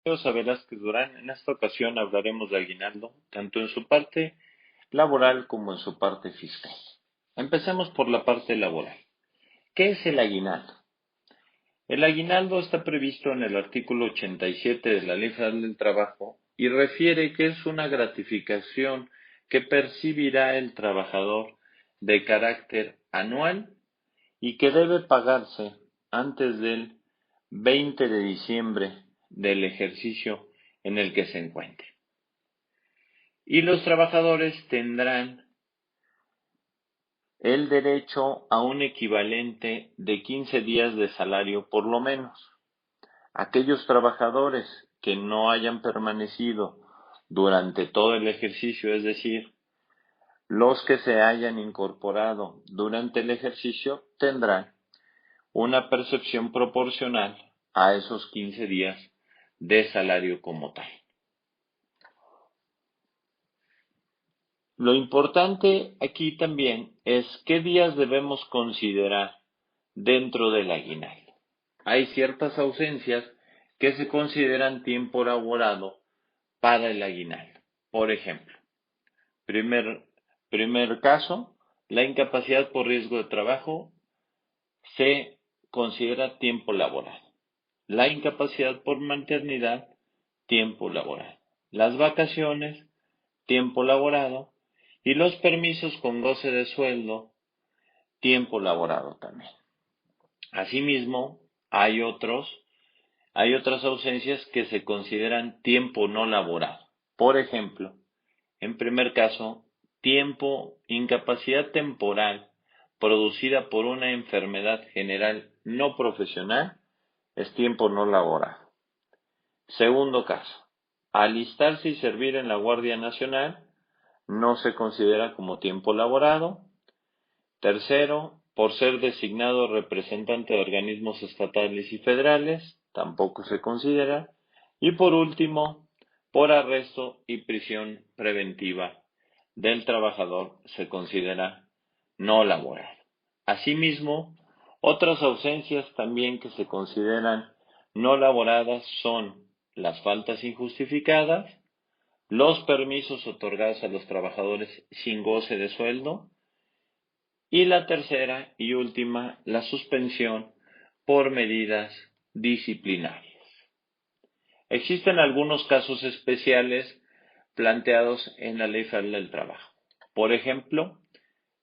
Yo soy Velázquez Durán. En esta ocasión hablaremos de aguinaldo, tanto en su parte laboral como en su parte fiscal. Empecemos por la parte laboral. ¿Qué es el aguinaldo? El aguinaldo está previsto en el artículo 87 de la Ley Federal del Trabajo y refiere que es una gratificación que percibirá el trabajador de carácter anual y que debe pagarse antes del 20 de diciembre del ejercicio en el que se encuentre. Y los trabajadores tendrán el derecho a un equivalente de 15 días de salario por lo menos. Aquellos trabajadores que no hayan permanecido durante todo el ejercicio, es decir, los que se hayan incorporado durante el ejercicio, tendrán una percepción proporcional a esos 15 días de salario como tal. Lo importante aquí también es qué días debemos considerar dentro del aguinaldo. Hay ciertas ausencias que se consideran tiempo laborado para el aguinaldo. Por ejemplo, primer, primer caso, la incapacidad por riesgo de trabajo se considera tiempo laborado. La incapacidad por maternidad, tiempo laborado. Las vacaciones, tiempo laborado. Y los permisos con goce de sueldo, tiempo laborado también. Asimismo, hay otras ausencias que se consideran tiempo no laborado. Por ejemplo, en primer caso, incapacidad temporal producida por una enfermedad general no profesional es tiempo no laborado. Segundo caso, alistarse y servir en la Guardia Nacional no se considera como tiempo laborado. Tercero, por ser designado representante de organismos estatales y federales, tampoco se considera. Y por último, por arresto y prisión preventiva del trabajador se considera no laboral. Asimismo, otras ausencias también que se consideran no laboradas son las faltas injustificadas, los permisos otorgados a los trabajadores sin goce de sueldo, y la tercera y última, la suspensión por medidas disciplinarias. Existen algunos casos especiales planteados en la Ley Federal del Trabajo. Por ejemplo,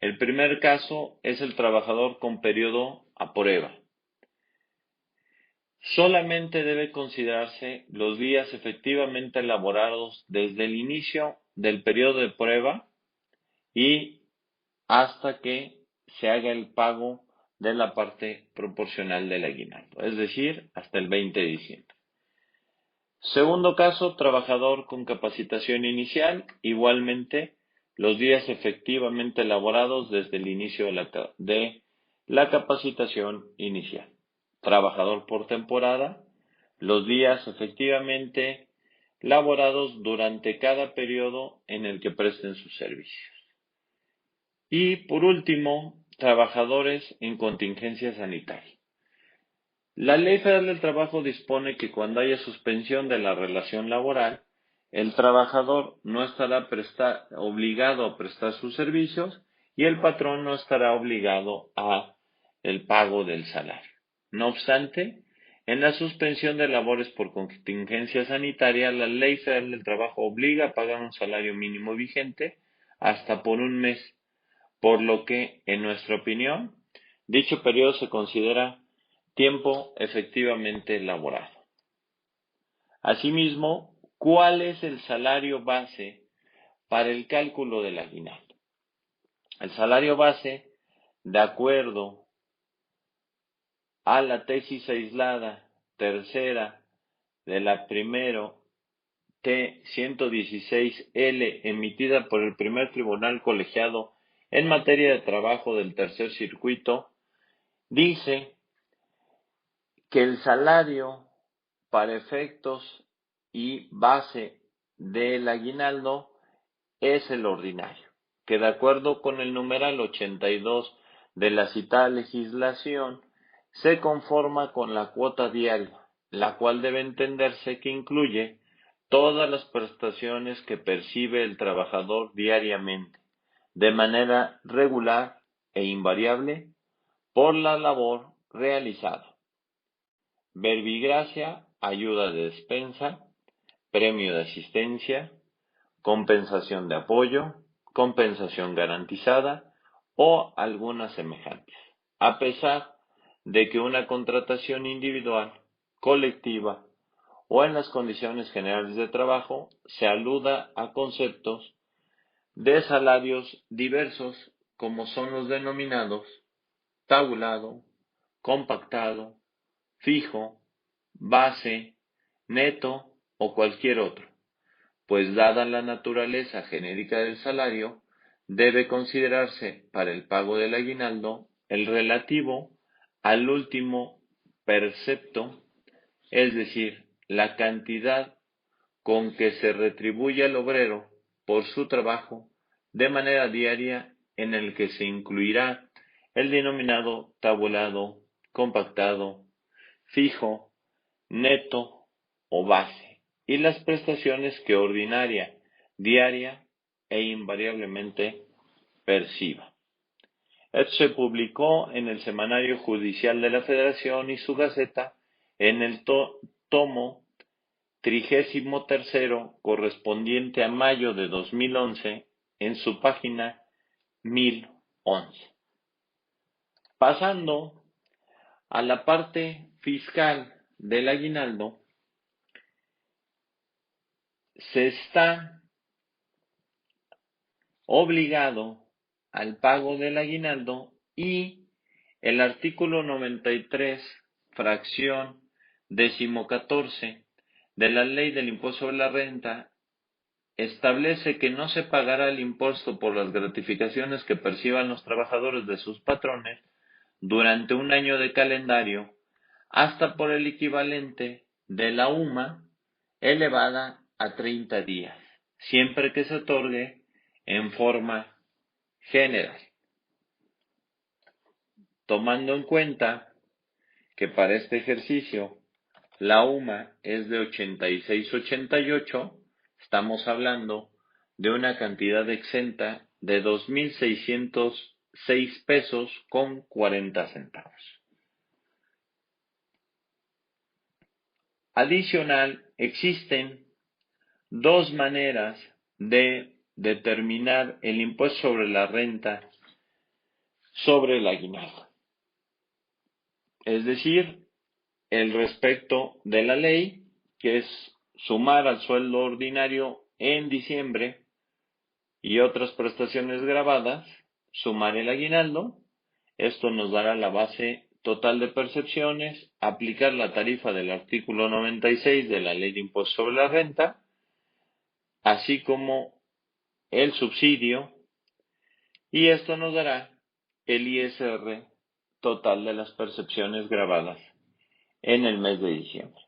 el primer caso es el trabajador con periodo a prueba. Solamente debe considerarse los días efectivamente elaborados desde el inicio del periodo de prueba y hasta que se haga el pago de la parte proporcional del aguinaldo, es decir, hasta el 20 de diciembre. Segundo caso, trabajador con capacitación inicial, igualmente los días efectivamente elaborados desde el inicio de la capacitación inicial. Trabajador por temporada, los días efectivamente laborados durante cada periodo en el que presten sus servicios. Y por último, trabajadores en contingencia sanitaria. La Ley Federal del Trabajo dispone que cuando haya suspensión de la relación laboral, el trabajador no estará obligado a prestar sus servicios y el patrón no estará obligado a el pago del salario. No obstante, en la suspensión de labores por contingencia sanitaria, la Ley Federal del Trabajo obliga a pagar un salario mínimo vigente hasta por un mes, por lo que, en nuestra opinión, dicho periodo se considera tiempo efectivamente laborado. Asimismo, ¿cuál es el salario base para el cálculo del aguinaldo? El salario base, de acuerdo a la tesis aislada tercera de la primero T-116L emitida por el primer tribunal colegiado en materia de trabajo del tercer circuito, dice que el salario para efectos y base del aguinaldo es el ordinario, que de acuerdo con el numeral 82 de la citada legislación se conforma con la cuota diaria la cual debe entenderse que incluye todas las prestaciones que percibe el trabajador diariamente, de manera regular e invariable, por la labor realizada. Verbigracia, ayuda de despensa, premio de asistencia, compensación de apoyo, compensación garantizada o algunas semejantes, a pesar de que una contratación individual, colectiva o en las condiciones generales de trabajo se aluda a conceptos de salarios diversos como son los denominados tabulado, compactado, fijo, base, neto o cualquier otro, pues dada la naturaleza genérica del salario, debe considerarse para el pago del aguinaldo el relativo al último percepto, es decir, la cantidad con que se retribuye al obrero por su trabajo de manera diaria, en el que se incluirá el denominado tabulado, compactado, fijo, neto o base, y las prestaciones que ordinaria, diaria e invariablemente perciba. Esto se publicó en el Semanario Judicial de la Federación y su Gaceta en el tomo 33 correspondiente a mayo de 2011 en su página 1011. Pasando a la parte fiscal del aguinaldo, se está obligado al pago del aguinaldo y el artículo 93, fracción 14 de la Ley del Impuesto sobre la Renta establece que no se pagará el impuesto por las gratificaciones que perciban los trabajadores de sus patrones durante un año de calendario hasta por el equivalente de la UMA elevada a 30 días, siempre que se otorgue en forma general, tomando en cuenta que para este ejercicio la UMA es de 86.88, estamos hablando de una cantidad exenta de 2.606 pesos con 40 centavos. Adicional, existen dos maneras de determinar el impuesto sobre la renta sobre el aguinaldo. Es decir, el respecto de la ley, que es sumar al sueldo ordinario en diciembre y otras prestaciones grabadas, sumar el aguinaldo. Esto nos dará la base total de percepciones, aplicar la tarifa del artículo 96 de la Ley de Impuesto sobre la Renta, así como el subsidio, y esto nos dará el ISR total de las percepciones grabadas en el mes de diciembre.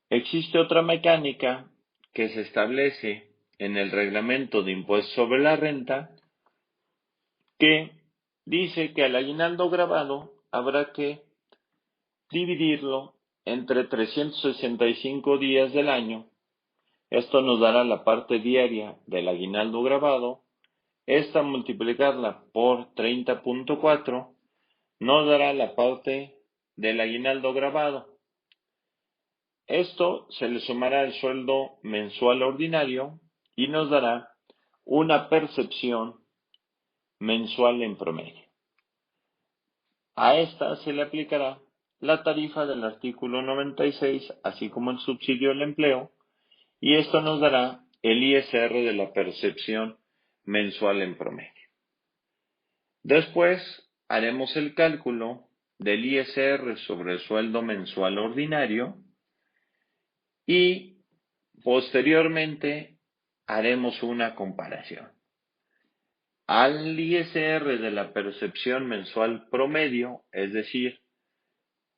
Existe otra mecánica que se establece en el reglamento de impuesto sobre la renta que dice que al aguinaldo grabado habrá que dividirlo entre 365 días del año. Esto nos dará la parte diaria del aguinaldo grabado. Esta multiplicarla por 30.4 nos dará la parte del aguinaldo grabado. Esto se le sumará al sueldo mensual ordinario y nos dará una percepción mensual en promedio. A esta se le aplicará la tarifa del artículo 96, así como el subsidio al empleo, y esto nos dará el ISR de la percepción mensual en promedio. Después haremos el cálculo del ISR sobre el sueldo mensual ordinario y posteriormente haremos una comparación. Al ISR de la percepción mensual promedio, es decir,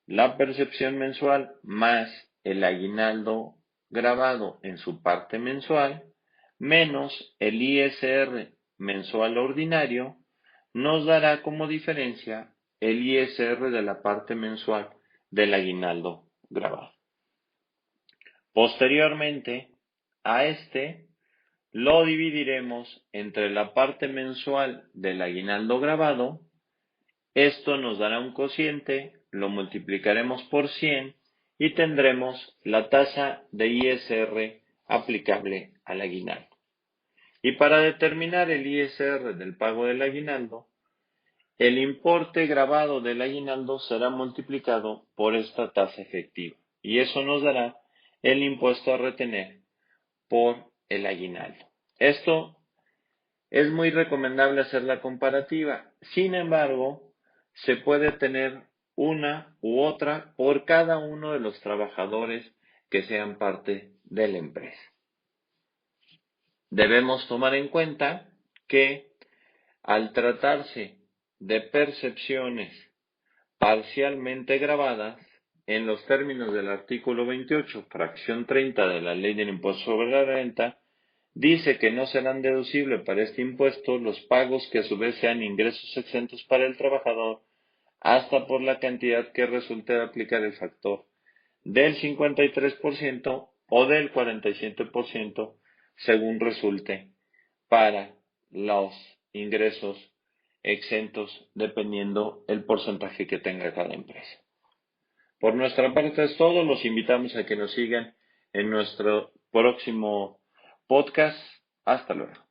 la percepción mensual más el aguinaldo grabado en su parte mensual, menos el ISR mensual ordinario, nos dará como diferencia el ISR de la parte mensual del aguinaldo grabado. Posteriormente a lo dividiremos entre la parte mensual del aguinaldo grabado. Esto nos dará un cociente, lo multiplicaremos por 100 y tendremos la tasa de ISR aplicable al aguinaldo. Y para determinar el ISR del pago del aguinaldo, el importe grabado del aguinaldo será multiplicado por esta tasa efectiva y eso nos dará el impuesto a retener por el aguinaldo. Esto es muy recomendable hacer la comparativa. Sin embargo, se puede tener una u otra por cada uno de los trabajadores que sean parte de la empresa. Debemos tomar en cuenta que al tratarse de percepciones parcialmente grabadas, en los términos del artículo 28, fracción 30 de la Ley del Impuesto sobre la Renta, dice que no serán deducibles para este impuesto los pagos que a su vez sean ingresos exentos para el trabajador hasta por la cantidad que resulte de aplicar el factor del 53% o del 47% según resulte para los ingresos exentos dependiendo el porcentaje que tenga cada empresa. Por nuestra parte es todo, los invitamos a que nos sigan en nuestro próximo podcast. Hasta luego.